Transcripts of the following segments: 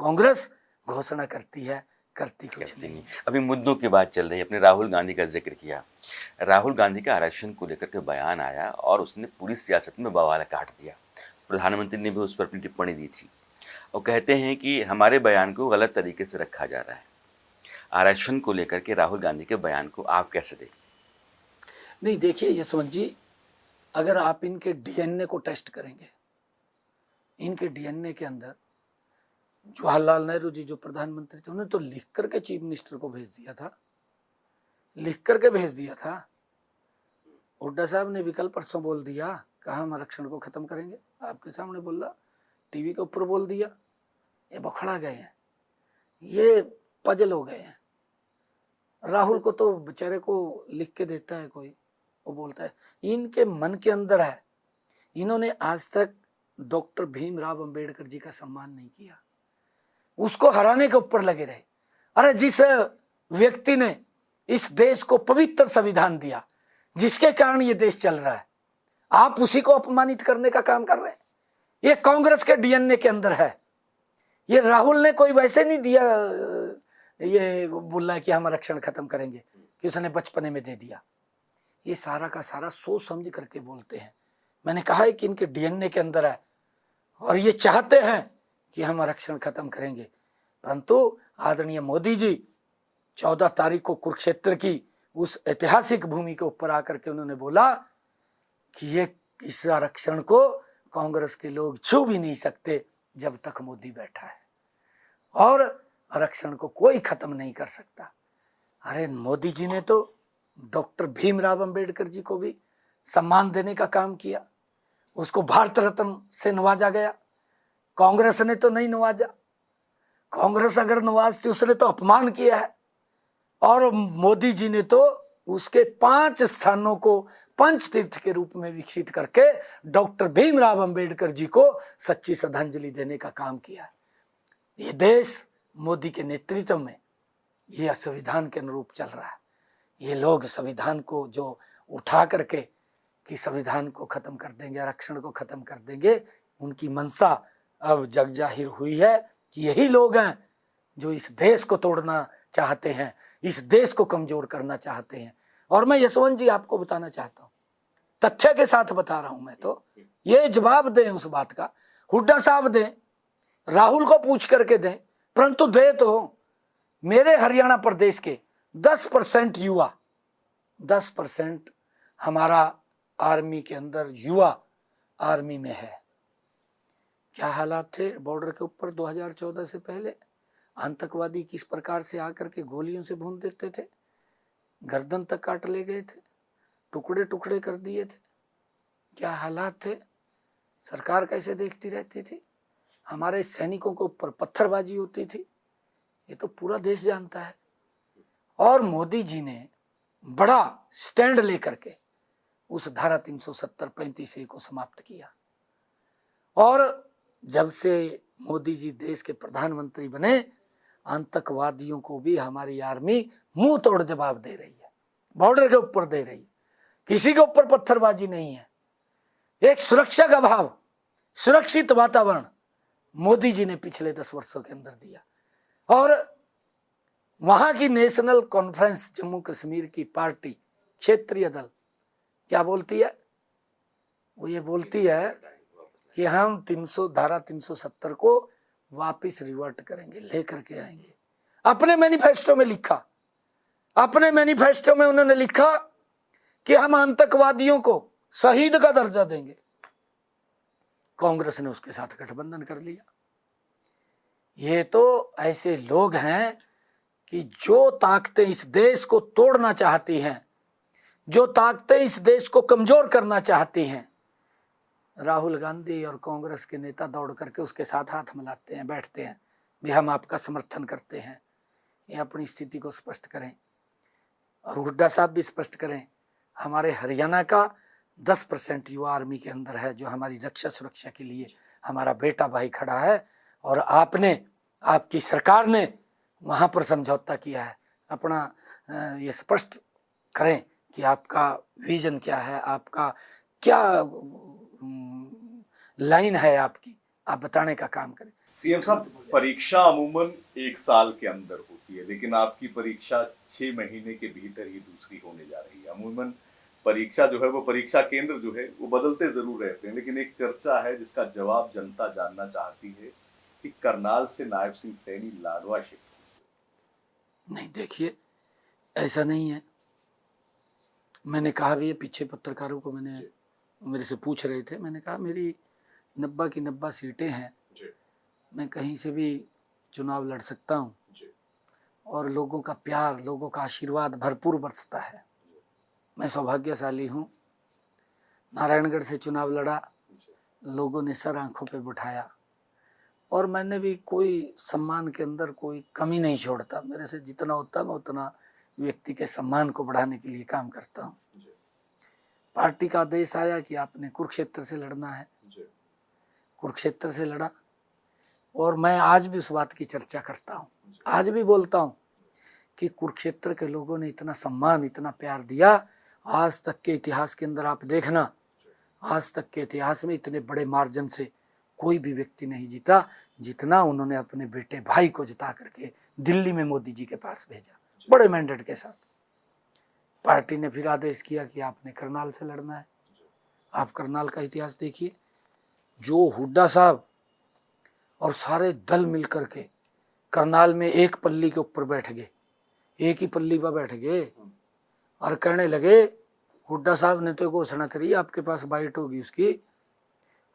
कांग्रेस घोषणा करती है, करती कुछ नहीं। अभी मुद्दों की बात चल रही है, अपने राहुल गांधी का जिक्र किया। राहुल गांधी का आरक्षण को लेकर के बयान आया और उसने पूरी सियासत में बवाल काट दिया। प्रधानमंत्री ने भी उस पर अपनी टिप्पणी दी थी और कहते हैं कि हमारे बयान को गलत तरीके से रखा जा रहा है। आरक्षण को लेकर के राहुल गांधी के बयान को आप कैसे देखते? नहीं, देखिए यशवंत जी, अगर आप इनके डीएनए को टेस्ट करेंगे, इनके डीएनए के अंदर जवाहरलाल नेहरू जी जो प्रधानमंत्री थे, उन्होंने तो लिख करके चीफ मिनिस्टर को भेज दिया था, लिख करके भेज दिया था। हुड्डा साहब ने भी कल परसों बोल दिया, कहा हम आरक्षण को खत्म करेंगे, आपके सामने बोला, टीवी के ऊपर बोल दिया। ये बखड़ा गए हैं, ये पजल हो गए हैं। राहुल को तो बेचारे को लिख के देता है कोई, वो बोलता है। इनके मन के अंदर है, इन्होंने आज तक डॉक्टर भीमराव अंबेडकर जी का सम्मान नहीं किया, उसको हराने के ऊपर लगे रहे। अरे जिस व्यक्ति ने इस देश को पवित्र संविधान दिया, जिसके कारण ये देश चल रहा है, आप उसी को अपमानित करने का काम कर रहे हैं। ये कांग्रेस के डीएनए के अंदर है। ये राहुल ने कोई वैसे नहीं दिया, ये बोला कि हम आरक्षण खत्म करेंगे कि उसने बचपने में दे दिया। ये सारा का सारा सोच समझ करके बोलते हैं। मैंने कहा है कि इनके डीएनए के अंदर है और ये चाहते हैं कि हम आरक्षण खत्म करेंगे। परंतु आदरणीय मोदी जी 14 तारीख को कुरुक्षेत्र की उस ऐतिहासिक भूमि के ऊपर आकर के उन्होंने बोला कि ये इस आरक्षण को कांग्रेस के लोग छू भी नहीं सकते जब तक मोदी बैठा है, और आरक्षण को कोई खत्म नहीं कर सकता। अरे मोदी जी ने तो डॉक्टर भीमराव अंबेडकर जी को भी सम्मान देने का काम किया, उसको भारत रत्न से नवाजा गया। कांग्रेस ने तो नहीं नवाजा। कांग्रेस अगर नवाजती, उसने तो अपमान किया है। और मोदी जी ने तो उसके 5 स्थानों को पंच तीर्थ के रूप में विकसित करके डॉक्टर भीमराव अंबेडकर जी को सच्ची श्रद्धांजलि देने का काम किया है। ये देश मोदी के नेतृत्व में ये संविधान के अनुरूप चल रहा है। ये लोग संविधान को जो उठा करके कि संविधान को खत्म कर देंगे, आरक्षण को खत्म कर देंगे, उनकी मंशा अब जग जाहिर हुई है कि यही लोग हैं जो इस देश को तोड़ना चाहते हैं, इस देश को कमजोर करना चाहते हैं। और मैं यशवंत जी आपको बताना चाहता हूं, तथ्य के साथ बता रहा हूं मैं, तो ये जवाब दें उस बात का, हुड्डा साहब दें, राहुल को पूछ करके दें, परंतु दे तो मेरे हरियाणा प्रदेश के 10% युवा, 10% हमारा आर्मी के अंदर युवा आर्मी में है। क्या हालात थे बॉर्डर के ऊपर 2014 से पहले? आतंकवादी किस प्रकार से आकर के गोलियों से भून देते थे, गर्दन तक काट ले गए थे, टुकड़े टुकड़े कर दिए थे। क्या हालात थे? सरकार कैसे देखती रहती थी? हमारे सैनिकों के ऊपर पत्थरबाजी होती थी, ये तो पूरा देश जानता है। और मोदी जी ने बड़ा स्टैंड लेकर के उस धारा 370-35A को समाप्त किया। और जब से मोदी जी देश के प्रधानमंत्री बने, आतंकवादियों को भी हमारी आर्मी मुंह तोड़ जवाब दे रही है, बॉर्डर के ऊपर दे रही है। किसी के ऊपर पत्थरबाजी नहीं है। एक सुरक्षा का भाव, सुरक्षित वातावरण मोदी जी ने पिछले 10 वर्षों के अंदर दिया। और वहां की नेशनल कॉन्फ्रेंस जम्मू कश्मीर की पार्टी, क्षेत्रीय दल क्या बोलती है? वो ये बोलती है कि हम धारा 370 को वापस रिवर्ट करेंगे, लेकर के आएंगे। अपने मैनिफेस्टो में लिखा, अपने मैनिफेस्टो में उन्होंने लिखा कि हम आतंकवादियों को शहीद का दर्जा देंगे। कांग्रेस ने उसके साथ गठबंधन कर लिया। ये तो ऐसे लोग हैं कि जो ताकतें इस देश को तोड़ना चाहती हैं, जो ताकतें इस देश को कमजोर करना चाहती हैं, राहुल गांधी और कांग्रेस के नेता दौड़ करके उसके साथ हाथ मिलाते हैं, बैठते हैं, भी हम आपका समर्थन करते हैं। ये अपनी स्थिति को स्पष्ट करें और हुड्डा साहब भी स्पष्ट करें। हमारे हरियाणा का 10% युवा आर्मी के अंदर है, जो हमारी रक्षा सुरक्षा के लिए हमारा बेटा भाई खड़ा है। और आपने, आपकी सरकार ने वहाँ पर समझौता किया है। अपना ये स्पष्ट करें कि आपका विजन क्या है, आपका क्या लाइन है आपकी, आप बताने का काम करें। सीएम साहब, परीक्षा अमूमन 1 साल के अंदर होती है, लेकिन आपकी परीक्षा 6 महीने के भीतर ही दूसरी होने जा रही है। अमूमन परीक्षा जो है वो परीक्षा केंद्र जो है वो बदलते जरूर रहते हैं, लेकिन एक चर्चा है जिसका जवाब जनता जानना चाहती है कि करनाल से नायब सिंह सैनी लाडवा शिफ्ट। नहीं, देखिए ऐसा नहीं है। मैंने कहा भी है, पीछे पत्रकारों को मैंने मेरे से पूछ रहे थे, मैंने कहा मेरी 90 की 90 सीटें हैं, मैं कहीं से भी चुनाव लड़ सकता हूँ और लोगों का प्यार, लोगों का आशीर्वाद भरपूर बरसता है। मैं सौभाग्यशाली हूँ। नारायणगढ़ से चुनाव लड़ा, लोगों ने सर आंखों पे बिठाया और मैंने भी कोई सम्मान के अंदर कोई कमी नहीं छोड़ता। मेरे से जितना होता मैं उतना व्यक्ति के सम्मान को बढ़ाने के लिए काम करता हूँ। पार्टी का आदेश आया कि आपने कुरुक्षेत्र से लड़ना है, कुरुक्षेत्र से लड़ा और मैं आज भी उस बात की चर्चा करता हूँ, आज भी बोलता हूँ कि कुरुक्षेत्र के लोगों ने इतना सम्मान, इतना प्यार दिया। आज तक के इतिहास के अंदर आप देखना, आज तक के इतिहास में इतने बड़े मार्जिन से कोई भी व्यक्ति नहीं जीता जितना उन्होंने अपने बेटे भाई को जिता करके दिल्ली में मोदी जी के पास भेजा, बड़े मैंडेट के साथ। पार्टी ने फिर आदेश किया कि आपने करनाल से लड़ना है। आप करनाल का इतिहास देखिए, जो हुड्डा साहब और सारे दल मिलकर के करनाल में एक पल्ली के ऊपर बैठ गए, एक ही पल्ली पर बैठ गए और कहने लगे, हुड्डा साहब ने तो घोषणा करी आपके पास बाइट होगी उसकी,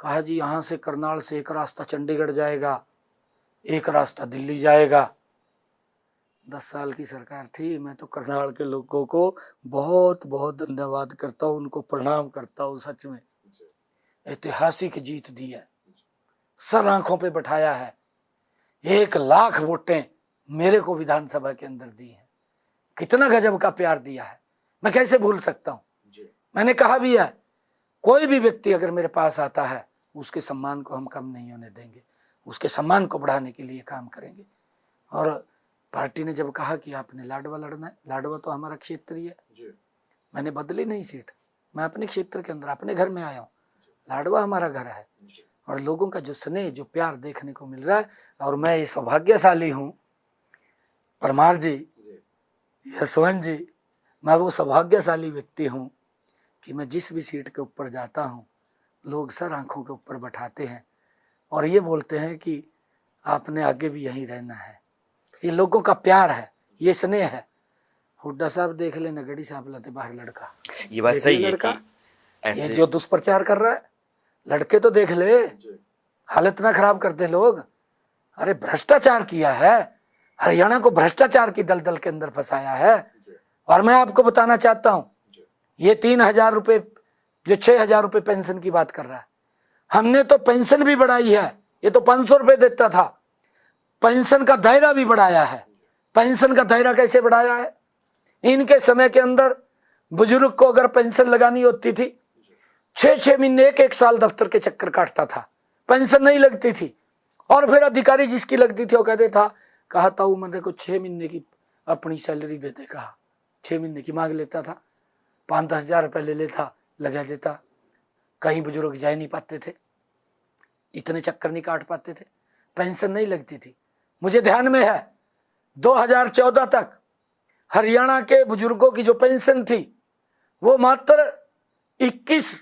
कहा जी यहाँ से करनाल से एक रास्ता चंडीगढ़ जाएगा, एक रास्ता दिल्ली जाएगा। 10 साल की सरकार थी। मैं तो करनाल के लोगों को बहुत बहुत धन्यवाद करता हूँ, उनको प्रणाम करता हूँ। सच में ऐतिहासिक जीत दी है, सर आंखों पे बैठाया है। 1 लाख वोटें मेरे को विधानसभा के अंदर दी हैं। कितना गजब का प्यार दिया है, मैं कैसे भूल सकता हूँ। मैंने कहा भी है, कोई भी व्यक्ति अगर मेरे पास आता है उसके सम्मान को हम कम नहीं होने देंगे, उसके सम्मान को बढ़ाने के लिए काम करेंगे। और पार्टी ने जब कहा कि आपने लाडवा लड़ना है, लाडवा तो हमारा क्षेत्र ही है, मैंने बदली नहीं सीट, मैं अपने क्षेत्र के अंदर अपने घर में आया हूँ। लाडवा हमारा घर है और लोगों का जो स्नेह, जो प्यार देखने को मिल रहा है। और मैं ये सौभाग्यशाली हूँ, परमार जी, यशवंत जी, मैं वो सौभाग्यशाली व्यक्ति हूँ कि मैं जिस भी सीट के ऊपर जाता हूँ लोग सर आंखों के ऊपर बैठाते हैं और ये बोलते हैं कि आपने आगे भी यहीं रहना है। ये लोगों का प्यार है, ये स्नेह है। हुड्डा साहब देख लेना, गड़ी साहब लाते बाहर लड़का, ये बात सही है लड़का, कि ऐसे ये जो दुष्प्रचार कर रहा है, लड़के तो देख ले, हालत ना खराब करते लोग। अरे भ्रष्टाचार किया है, हरियाणा को भ्रष्टाचार की दलदल के अंदर फंसाया है। और मैं आपको बताना चाहता हूं, ये 3,000 रुपए, जो 6,000 रुपए पेंशन की बात कर रहा है, हमने तो पेंशन भी बढ़ाई है। ये तो 500 रुपए देता था, पेंशन का दायरा भी बढ़ाया है। पेंशन का दायरा कैसे बढ़ाया है? इनके समय के अंदर बुजुर्ग को अगर पेंशन लगानी होती थी, 6-6 महीने, 1-1 साल दफ्तर के चक्कर काटता था, पेंशन नहीं लगती थी। और फिर अधिकारी जिसकी लगती थी वो कहते था, कहा था वो मेरे को 6 महीने की अपनी सैलरी देते, कहा 6 महीने की मांग लेता था, 5-10 हजार रुपये ले लेता, लगा देता। कहीं बुजुर्ग जा नहीं पाते थे, इतने चक्कर नहीं काट पाते थे, पेंशन नहीं लगती थी। मुझे ध्यान में है 2014 तक हरियाणा के बुजुर्गों की जो पेंशन थी वो मात्र 21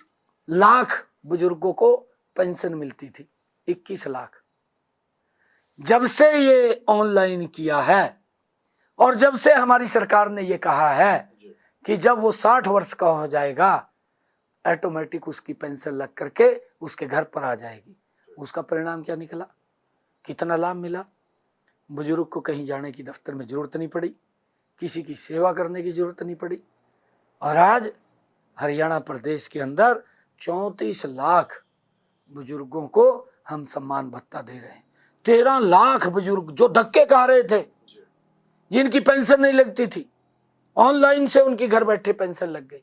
लाख बुजुर्गों को पेंशन मिलती थी, 21 लाख। जब से ये ऑनलाइन किया है और जब से हमारी सरकार ने ये कहा है कि जब वो 60 वर्ष का हो जाएगा ऑटोमेटिक उसकी पेंशन लग करके उसके घर पर आ जाएगी, उसका परिणाम क्या निकला, कितना लाभ मिला। बुजुर्ग को कहीं जाने की दफ्तर में जरूरत नहीं पड़ी, किसी की सेवा करने की जरूरत नहीं पड़ी। और आज हरियाणा प्रदेश के अंदर 34 लाख बुजुर्गों को हम सम्मान भत्ता दे रहे हैं। 13 लाख बुजुर्ग जो धक्के खा रहे थे, जिनकी पेंशन नहीं लगती थी, ऑनलाइन से उनकी घर बैठे पेंशन लग गई।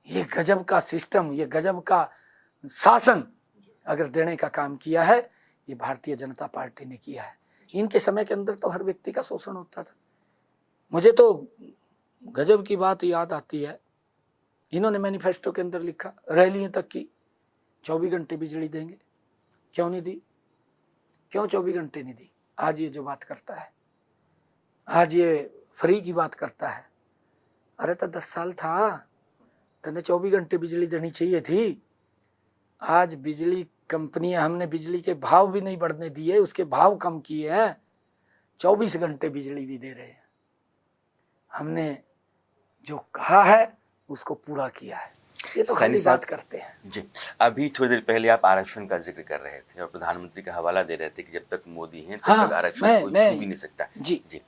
ये गजब का सिस्टम, ये गजब का शासन अगर देने का काम किया है, ये भारतीय जनता पार्टी ने किया है। इनके समय के अंदर तो हर व्यक्ति का शोषण होता था। मुझे तो गजब की बात याद आती है, इन्होंने मैनिफेस्टो के अंदर लिखा, रैलियां तक की 24 घंटे बिजली देंगे, क्यों नहीं दी? क्यों 24 घंटे नहीं दी? आज ये जो बात करता है, आज ये फ्री की बात करता है, अरे तो 10 साल था, तने 24 घंटे बिजली देनी चाहिए थी। आज बिजली कंपनियां, हमने बिजली के भाव भी नहीं बढ़ने दिए, उसके भाव कम किए हैं, 24 घंटे बिजली भी दे रहे हैं। हमने जो कहा है उसको पूरा किया है। ये तो खाली बात करते हैं। जी, अभी थोड़ी देर पहले आप आरक्षण का जिक्र कर रहे थे और प्रधानमंत्री का हवाला दे रहे थे कि जब तक मोदी हैं तब तक आरक्षण कोई छू भी नहीं सकता। जी जी,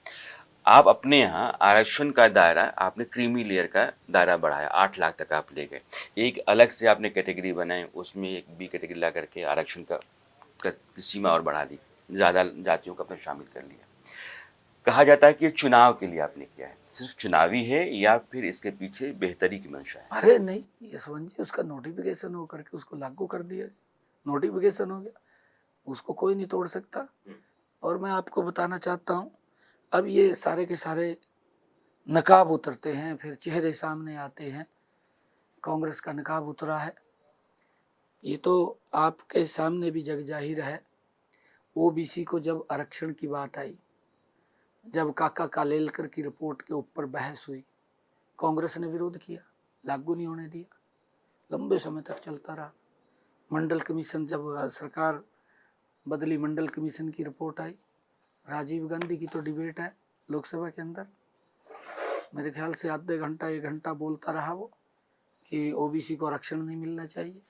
आप अपने यहाँ आरक्षण का दायरा, आपने क्रीमी लेयर का दायरा बढ़ाया, 8 लाख तक आप ले गए। एक अलग से आपने कैटेगरी बनाई, उसमें एक बी कैटेगरी ला करके आरक्षण का सीमा और बढ़ा दी, ज़्यादा जातियों को अपने शामिल कर लिया। कहा जाता है कि ये चुनाव के लिए आपने किया है, सिर्फ चुनावी है या फिर इसके पीछे बेहतरी की मंशा है? अरे नहीं यशवंत जी, उसका नोटिफिकेशन हो करके उसको लागू कर दिया, नोटिफिकेशन हो गया, उसको कोई नहीं तोड़ सकता। और मैं आपको बताना चाहता हूँ, अब ये सारे के सारे नकाब उतरते हैं, फिर चेहरे सामने आते हैं। कांग्रेस का नकाब उतरा है, ये तो आपके सामने भी जग जाहिर है। ओबीसी को जब आरक्षण की बात आई, जब काका कालेलकर की रिपोर्ट के ऊपर बहस हुई, कांग्रेस ने विरोध किया, लागू नहीं होने दिया, लंबे समय तक चलता रहा। मंडल कमीशन, जब सरकार बदली, मंडल कमीशन की रिपोर्ट आई, राजीव गांधी की तो डिबेट है लोकसभा के अंदर, मेरे ख्याल से आधे घंटा 1 घंटा बोलता रहा वो कि ओबीसी को आरक्षण नहीं मिलना चाहिए।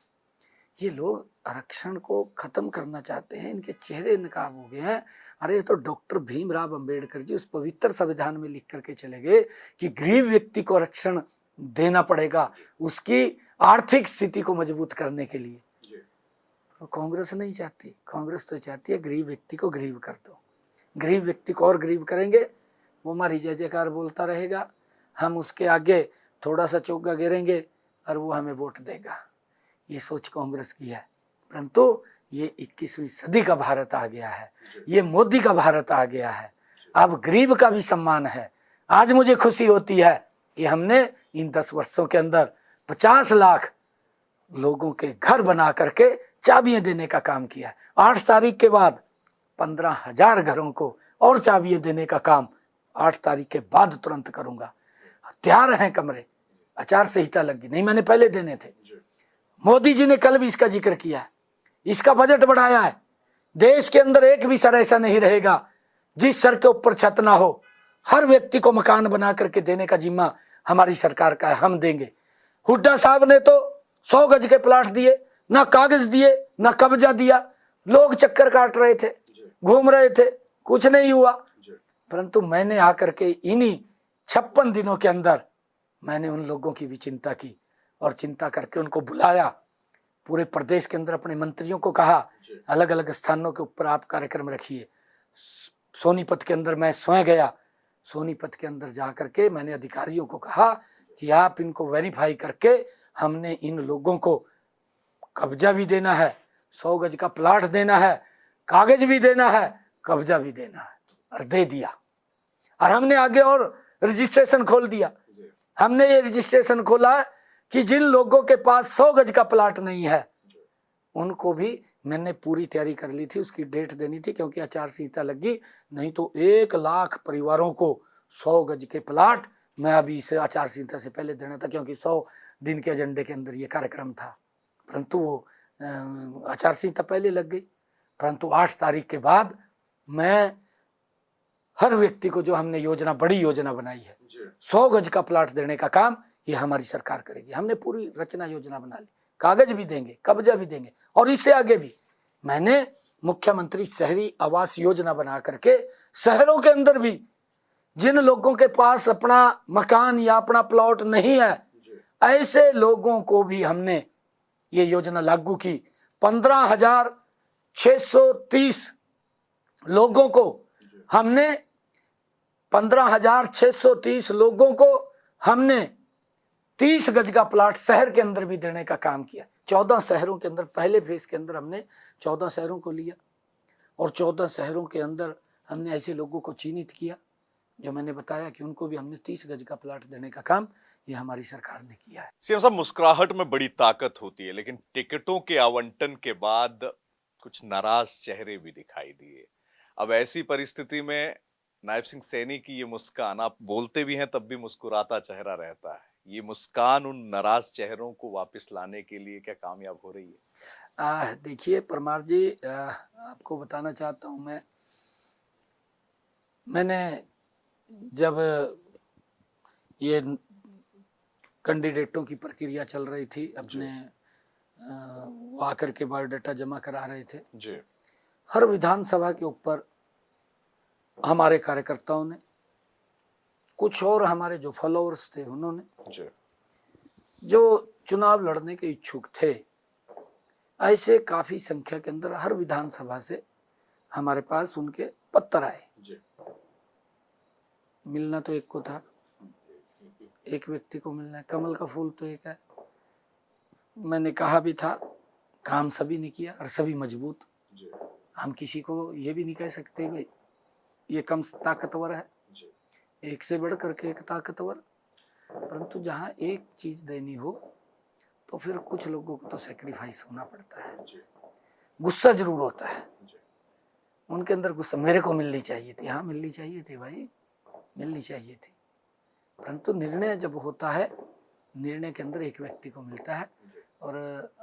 ये लोग आरक्षण को खत्म करना चाहते हैं, इनके चेहरे नकाब हो गए हैं। अरे ये तो डॉक्टर भीमराव अंबेडकर जी उस पवित्र संविधान में लिख करके चले गए कि गरीब व्यक्ति को आरक्षण देना पड़ेगा उसकी आर्थिक स्थिति को मजबूत करने के लिए। तो कांग्रेस नहीं चाहती, कांग्रेस तो चाहती है गरीब व्यक्ति को गरीब कर दो, गरीब व्यक्ति को और गरीब करेंगे, वो हमारी जय जयकार बोलता रहेगा, हम उसके आगे थोड़ा सा चौका गिरेंगे और वो हमें वोट देगा। ये सोच कांग्रेस की है। परंतु ये 21वीं सदी का भारत आ गया है, ये मोदी का भारत आ गया है। अब गरीब का भी सम्मान है। आज मुझे खुशी होती है कि हमने इन 10 वर्षों के अंदर 50 लाख लोगों के घर बना करके चाबियां देने का काम किया है। 8 तारीख के बाद 15,000 घरों को और चाबियां देने का काम 8 तारीख के बाद तुरंत करूंगा। तैयार हैं कमरे, आचार संहिता लग गई, नहीं मैंने पहले देने थे। मोदी जी ने कल भी इसका जिक्र किया है, इसका बजट बढ़ाया है। देश के अंदर एक भी सर ऐसा नहीं रहेगा जिस सर के ऊपर छत ना हो। हर व्यक्ति को मकान बना करके देने का जिम्मा हमारी सरकार का है, हम देंगे। हुड्डा साहब ने तो 100 गज के प्लाट दिए, ना कागज दिए ना कब्जा दिया, लोग चक्कर काट रहे थे, घूम रहे थे, कुछ नहीं हुआ। परंतु मैंने आकर के इन्हीं 56 दिनों के अंदर मैंने उन लोगों की भी चिंता की और चिंता करके उनको बुलाया। पूरे प्रदेश के अंदर अपने मंत्रियों को कहा अलग अलग स्थानों के ऊपर आप कार्यक्रम रखिए। सोनीपत के अंदर मैं स्वयं गया, सोनीपत के अंदर जा करके मैंने अधिकारियों को कहा कि आप इनको वेरीफाई करके, हमने इन लोगों को कब्जा भी देना है, 100 गज का प्लाट देना है, कागज भी देना है, कब्जा भी देना है, और दे दिया। और हमने आगे और रजिस्ट्रेशन खोल दिया। हमने ये रजिस्ट्रेशन खोला कि जिन लोगों के पास 100 गज का प्लाट नहीं है उनको भी मैंने पूरी तैयारी कर ली थी, उसकी डेट देनी थी क्योंकि आचार संहिता लगी, नहीं तो 1 लाख परिवारों को 100 गज के प्लाट मैं अभी इसे आचार संहिता से पहले देना था, क्योंकि 100 दिन के एजेंडे के अंदर ये कार्यक्रम था। परंतु वो आचार संहिता पहले लग गई। परंतु 8 तारीख के बाद मैं हर व्यक्ति को, जो हमने योजना, बड़ी योजना बनाई है, 100 गज का प्लाट देने का काम ये हमारी सरकार करेगी। हमने पूरी रचना योजना बना ली, कागज भी देंगे, कब्जा भी देंगे, और इससे आगे भी मैंने मुख्यमंत्री शहरी आवास योजना बना करके शहरों के अंदर भी जिन लोगों के पास अपना मकान या अपना प्लॉट नहीं है, ऐसे लोगों को भी हमने ये योजना लागू की। 15,630 लोगों को हमने 15,630 लोगों को हमने 30 गज का प्लाट शहर के अंदर भी देने का काम किया। 14 शहरों के अंदर, पहले फेज के अंदर हमने 14 शहरों को लिया और 14 शहरों के अंदर हमने ऐसे लोगों को चिन्हित किया जो मैंने बताया कि उनको भी हमने 30 गज का प्लाट देने का काम ये हमारी सरकार ने किया है। सीएम साहब, मुस्कुराहट में बड़ी ताकत होती है, लेकिन टिकटों के आवंटन के बाद कुछ नाराज चेहरे भी दिखाई दिए। अब ऐसी परिस्थिति में नायब सिंह सैनी की ये मुस्कान, आप बोलते भी हैं तब भी मुस्कुराता चेहरा रहता है, ये मुस्कान उन नाराज चेहरों को वापस लाने के लिए क्या कामयाब हो रही है? देखिए परमार जी, आपको बताना चाहता हूँ मैंने जब ये कैंडिडेटों की प्रक्रिया चल रही थी, अपने वो आकर के बायोडाटा जमा करा रहे थे जी। हर विधानसभा के ऊपर हमारे कार्यकर्ताओं ने, कुछ और हमारे जो फॉलोअर्स थे उन्होंने जी। जो चुनाव लड़ने के इच्छुक थे, ऐसे काफी संख्या के अंदर हर विधानसभा से हमारे पास उनके पत्र आए। जी। मिलना तो एक को था, एक व्यक्ति को मिलना है, कमल का फूल तो एक है। मैंने कहा भी था, काम सभी ने किया और सभी मजबूत। हम किसी को ये भी नहीं कह सकते भाई ये कम ताकतवर है, एक से बढ़ करके एक ताकतवर। परंतु जहाँ एक चीज देनी हो तो फिर कुछ लोगों को तो सेक्रीफाइस होना पड़ता है। गुस्सा जरूर होता है, उनके अंदर गुस्सा, मेरे को मिलनी चाहिए थी। हाँ मिलनी चाहिए थी भाई, मिलनी चाहिए थी। परंतु निर्णय जब होता है, निर्णय के अंदर एक व्यक्ति को मिलता है। और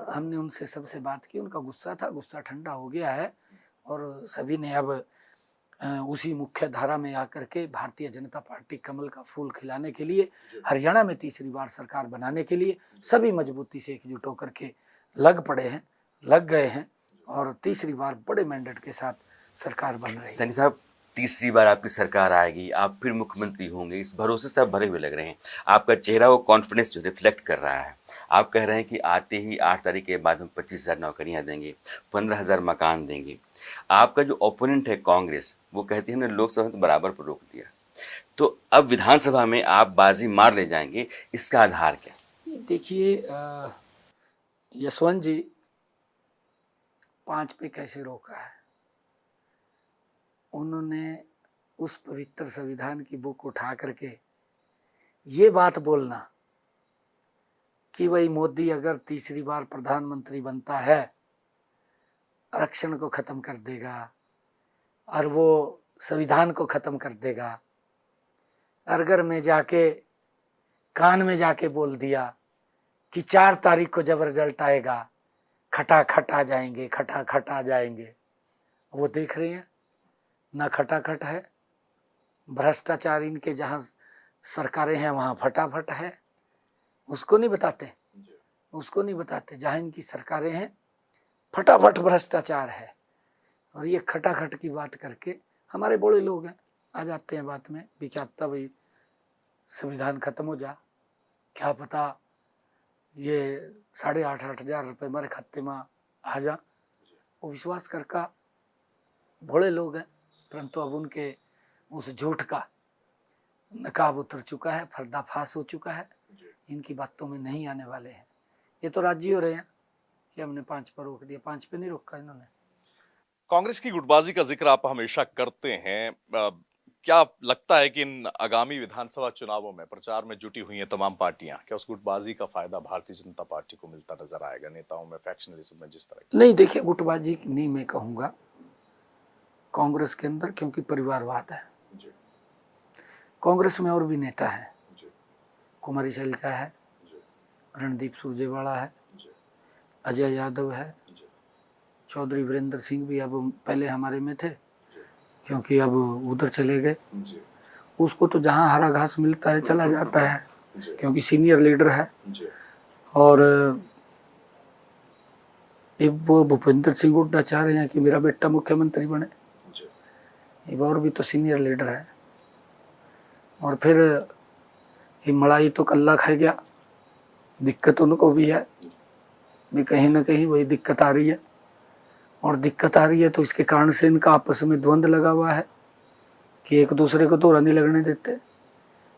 हमने उनसे सबसे बात की, उनका गुस्सा था, गुस्सा ठंडा हो गया है और सभी ने अब उसी मुख्य धारा में आकर के भारतीय जनता पार्टी कमल का फूल खिलाने के लिए, हरियाणा में तीसरी बार सरकार बनाने के लिए सभी मजबूती से एकजुट होकर के लग गए हैं और तीसरी बार बड़े मैंडेट के साथ सरकार बन रही है। सैनी साहब, तीसरी बार आपकी सरकार आएगी, आप फिर मुख्यमंत्री होंगे, इस भरोसे से आप भरे हुए लग रहे हैं। आपका चेहरा वो कॉन्फिडेंस जो रिफ्लेक्ट कर रहा है। आप कह रहे हैं कि आते ही 8 तारीख के बाद हम 25,000 नौकरियां देंगे, 15,000 मकान देंगे। आपका जो ओपोनेंट है कांग्रेस, वो कहती है हमने लोकसभा में तो बराबर पर रोक दिया, तो अब विधानसभा में आप बाजी मार ले जाएंगे, इसका आधार क्या? देखिए यशवंत जी, 5 पे कैसे रोका है? उन्होंने उस पवित्र संविधान की बुक उठा करके ये बात बोलना कि भाई मोदी अगर तीसरी बार प्रधानमंत्री बनता है आरक्षण को खत्म कर देगा और वो संविधान को खत्म कर देगा। अगर मैं जाके कान में जाके बोल दिया कि 4 तारीख को जब रिजल्ट आएगा खटाखट आ जाएंगे, खटाखट आ जाएंगे। वो देख रहे हैं ना, खटाखट है। भ्रष्टाचार इनके जहाँ सरकारें हैं वहाँ फटाफट है। उसको नहीं बताते, उसको नहीं बताते। जहाँ इनकी सरकारें हैं फटाफट भ्रष्टाचार है। और ये खटाखट की बात करके हमारे बड़े लोग हैं, आ जाते हैं बात में भी, क्या पता भाई संविधान खत्म हो जा, क्या पता ये 8,500 हजार रुपये हमारे खाते में आ जा। वो विश्वास करके बड़े लोग हैं, परंतु अब उनके उस झूठ का नकाब उतर चुका है, पर्दाफाश हो चुका है। इनकी बातों में नहीं आने वाले हैं। ये तो राजी हो रहे हैं कि हमने 5 पर रोक दिया, 5 पे नहीं रोका इन्होंने। कांग्रेस की गुटबाजी का जिक्र आप हमेशा करते हैं, क्या लगता है कि इन आगामी विधानसभा चुनावों में प्रचार में जुटी हुई हैं तमाम पार्टियां, क्या उस गुटबाजी का फायदा भारतीय जनता पार्टी को मिलता नजर आएगा? नेताओं में, फैक्शनलिज्म में जिस तरह नहीं, देखिए गुटबाजी नहीं मैं कहूँगा कांग्रेस के अंदर, क्योंकि परिवारवाद है। कांग्रेस में और भी नेता है, कुमारी शैलजा है, रणदीप सुरजेवाला है, अजय यादव है, चौधरी वीरेंद्र सिंह भी अब पहले हमारे में थे क्योंकि अब उधर चले गए। उसको तो जहाँ हरा घास मिलता है चला जाता है क्योंकि सीनियर लीडर है। और वो भूपेंद्र सिंह हुड्डा चाह रहे हैं कि मेरा बेटा मुख्यमंत्री बने, ये और भी तो सीनियर लीडर है। और फिर ये मलाई तो कल्ला खा गया, दिक्कत उनको भी है भी, कहीं ना कहीं वही दिक्कत आ रही है। और दिक्कत आ रही है तो इसके कारण से इनका आपस में द्वंद्व लगा हुआ है कि एक दूसरे को धोरा नहीं लगने देते।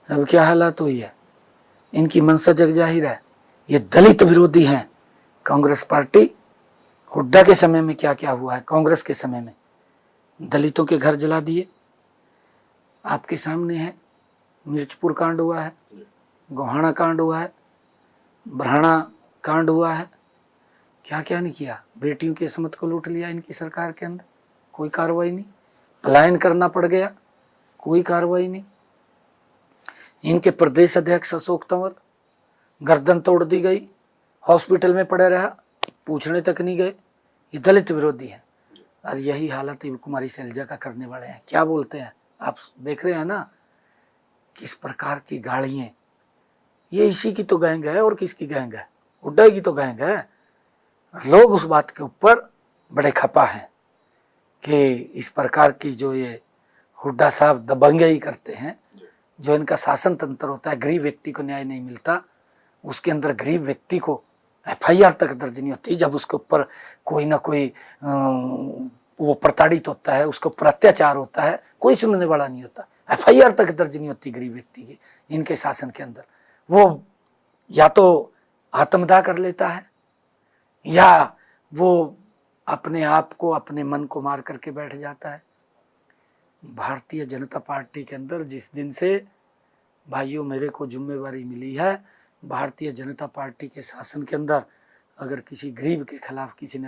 अब क्या हालात हुई है, इनकी मंशा जग जाहिर है, ये दलित विरोधी हैं। कांग्रेस पार्टी, हुड्डा के समय में क्या क्या हुआ है, कांग्रेस के समय में दलितों के घर जला दिए, आपके सामने है। मिर्चपुर कांड हुआ है, गोहाना कांड हुआ है, ब्रहाना कांड हुआ है, क्या क्या नहीं किया। बेटियों की इस्मत को लूट लिया इनकी सरकार के अंदर, कोई कार्रवाई नहीं। पलायन करना पड़ गया, कोई कार्रवाई नहीं। इनके प्रदेश अध्यक्ष अशोक तंवर, गर्दन तोड़ दी गई, हॉस्पिटल में पड़े रहा, पूछने तक नहीं गए। ये दलित विरोधी है। और यही हालत कुमारी शैलजा का करने वाले हैं। क्या बोलते हैं आप देख रहे हैं ना, किस प्रकार की गाड़ियाँ। ये इसी की तो गैंग है, और किसकी गैंग है? हुड्डा की तो गैंग है। लोग उस बात के ऊपर बड़े खपा हैं कि इस प्रकार की जो ये हुड्डा साहब दबंगई करते हैं, जो इनका शासन तंत्र होता है, गरीब व्यक्ति को न्याय नहीं मिलता, उसके अंदर गरीब व्यक्ति को FIR तक दर्ज नहीं होती। जब उसके ऊपर कोई ना कोई वो प्रताड़ित होता है, उसके ऊपर अत्याचार होता है, कोई सुनने वाला नहीं होता। FIR तक दर्ज नहीं होती गरीब व्यक्ति की इनके शासन के अंदर। वो या तो आत्मदाह कर लेता है, या वो अपने आप को, अपने मन को मार करके बैठ जाता है। भारतीय जनता पार्टी के अंदर जिस दिन से भाइयों मेरे को जिम्मेवारी मिली है, भारतीय जनता पार्टी के शासन के अंदर अगर किसी गरीब के खिलाफ किसी ने